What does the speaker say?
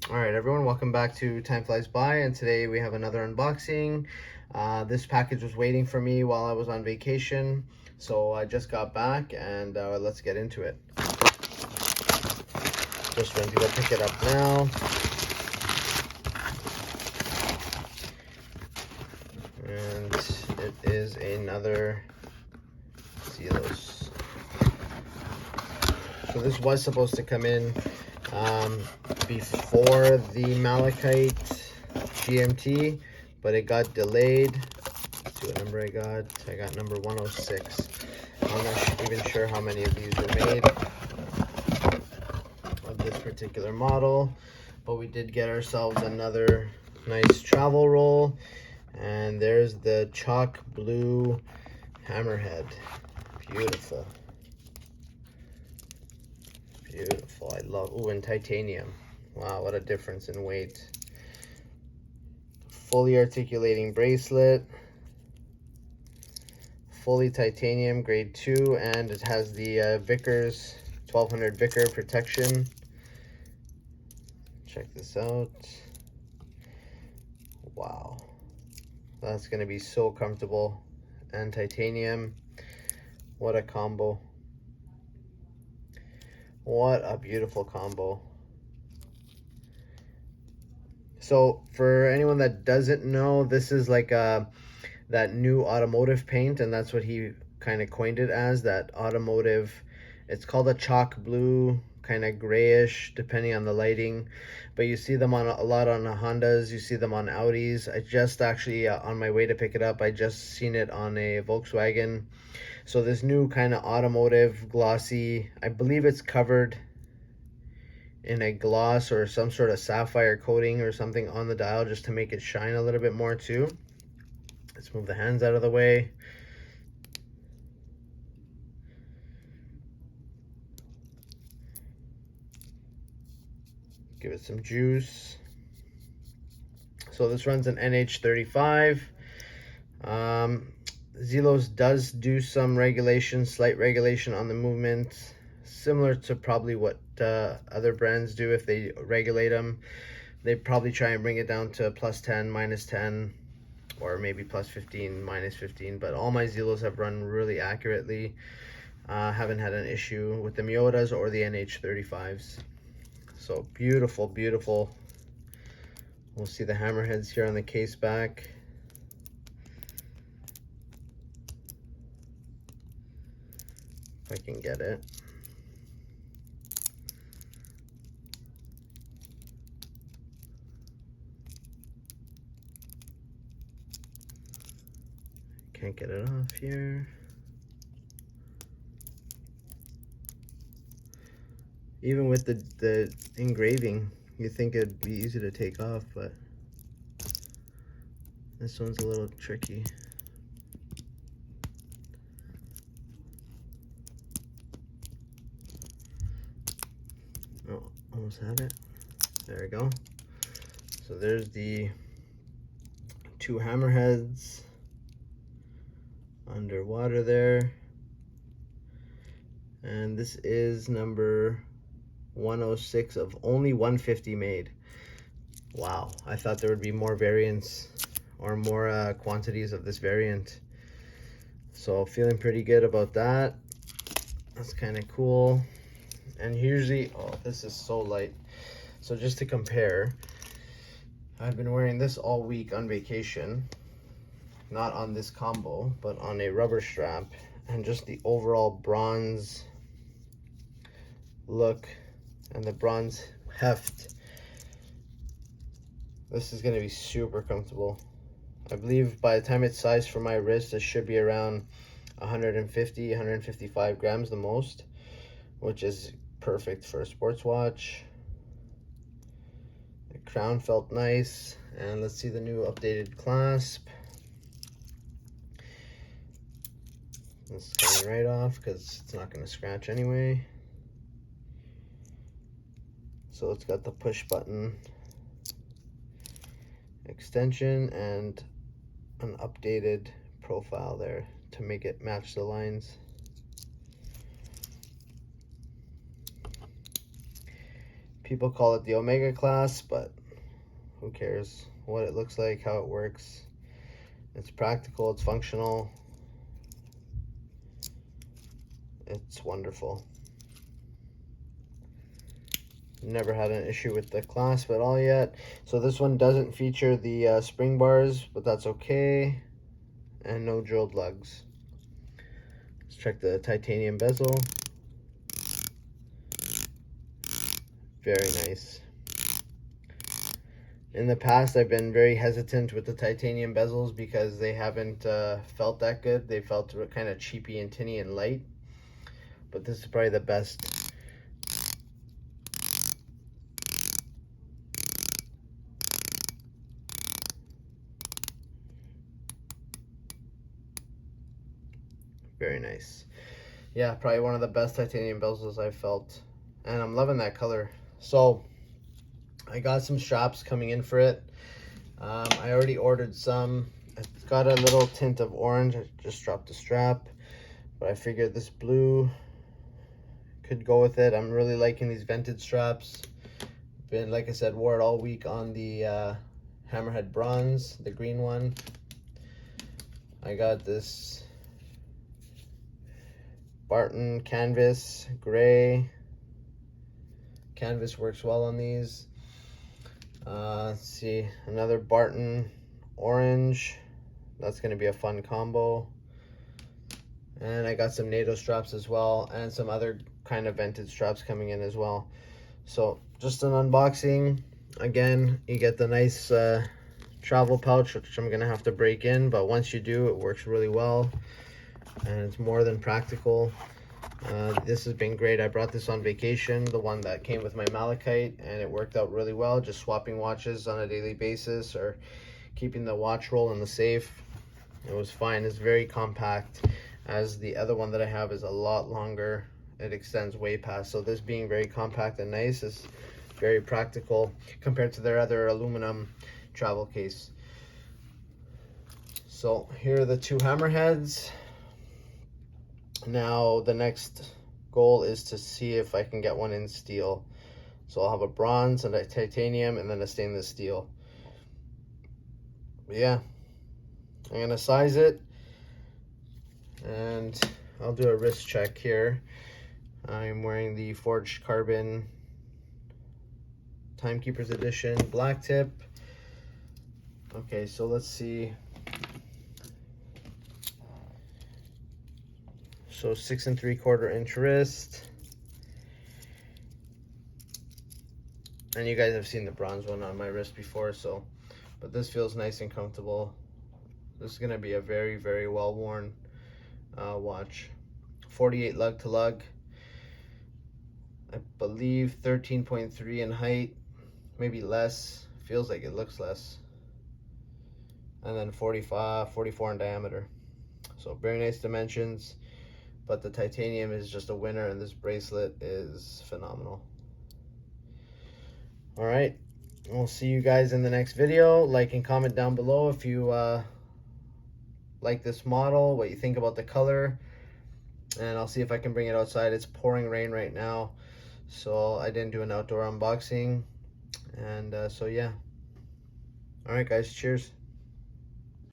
All right, everyone, welcome back to Time Flies By, and today we have another unboxing. This package was waiting for me while I was on vacation, so I just got back, and let's get into it. Just went to go pick it up now. And it is another Zelos. So this was supposed to come in before the Malachite GMT, but it got delayed. Let's see what number I got. I got number 106. I'm not even sure how many of these were made of this particular model, but we did get ourselves another nice travel roll, and there's the chalk blue hammerhead. Beautiful. Beautiful. I love, ooh, and titanium. Wow, what a difference in weight. Fully articulating bracelet. Fully titanium, grade 2, and it has the Vickers 1200 Vicker protection. Check this out. Wow. That's going to be so comfortable. And titanium. What a combo. What a beautiful combo. So for anyone that doesn't know, this is like that new automotive paint, and that's what he kind of coined it as, that automotive. It's called a chalk blue, kind of grayish depending on the lighting, but you see them on a lot on Hondas, you see them on Audis. I just actually on my way to pick it up, I just seen it on a Volkswagen. So this new kind of automotive glossy, I believe it's covered in a gloss or some sort of sapphire coating or something on the dial just to make it shine a little bit more too. Let's move the hands out of the way. Give it some juice. So this runs an NH35. Zelos does do some regulation, slight regulation on the movement, similar to probably what other brands do if they regulate them. They probably try and bring it down to +10, -10, or maybe +15, -15, but all my Zelos have run really accurately. Haven't had an issue with the Miyotas or the NH35s. So beautiful, beautiful. We'll see the hammerheads here on the case back. If I can get it. Can't get it off here. Even with the engraving, you think it'd be easy to take off, but this one's a little tricky. Oh, almost had it. There we go. So there's the two hammerheads underwater there. And this is number 106 of only 150 made. Wow, I thought there would be more variants or more quantities of this variant. So feeling pretty good about that. That's kind of cool. And usually, oh, this is so light. So just to compare, I've been wearing this all week on vacation. Not on this combo, but on a rubber strap. And just the overall bronze look and the bronze heft. This is going to be super comfortable. I believe by the time it's sized for my wrist, it should be around 150, 155 grams the most, which is perfect for a sports watch. The crown felt nice, and let's see the new updated clasp. This is coming right off because it's not going to scratch anyway. So it's got the push button extension and an updated profile there to make it match the lines. People call it the Omega class, but who cares what it looks like, how it works. It's practical, it's functional, it's wonderful. Never had an issue with the clasp at all yet. So this one doesn't feature the spring bars, but that's okay. And no drilled lugs. Let's check the titanium bezel. Very nice. In the past, I've been very hesitant with the titanium bezels because they haven't felt that good. They felt kind of cheapy and tinny and light. But this is probably the best. Very nice. Yeah, probably one of the best titanium bezels I've felt. And I'm loving that color. So I got some straps coming in for it. I already ordered some. It's got a little tint of orange. I just dropped the strap, but I figured this blue could go with it. I'm really liking these vented straps. Been, like I said, wore it all week on the Hammerhead Bronze, the green one. I got this Barton canvas gray. Canvas works well on these. Let's see, another Barton orange. That's going to be a fun combo. And I got some NATO straps as well, and some other kind of vented straps coming in as well. So just an unboxing. Again, you get the nice travel pouch, which I'm going to have to break in, but once you do, it works really well, and it's more than practical. This has been great. I brought this on vacation, the one that came with my malachite, and it worked out really well, just swapping watches on a daily basis or keeping the watch roll in the safe. It was fine. It's very compact, as the other one that I have is a lot longer. It extends way past, so this being very compact and nice is very practical compared to their other aluminum travel case. So here are the two hammerheads. Now the next goal is to see if I can get one in steel. So I'll have a bronze and a titanium and then a stainless steel. But yeah, I'm gonna size it and I'll do a wrist check here. I'm wearing the Forged Carbon Timekeepers Edition black tip. Okay, so let's see. So 6 3/4 inch wrist. And you guys have seen the bronze one on my wrist before, so, but this feels nice and comfortable. This is gonna be a very, very well worn watch. 48 lug to lug. I believe 13.3 in height, maybe less. Feels like it looks less. And then 44 in diameter. So very nice dimensions. But the titanium is just a winner, and this bracelet is phenomenal. All right, we'll see you guys in the next video. Like and comment down below if you like this model, what you think about the color, and I'll see if I can bring it outside. It's pouring rain right now, so I didn't do an outdoor unboxing, and so yeah. All right, guys, cheers.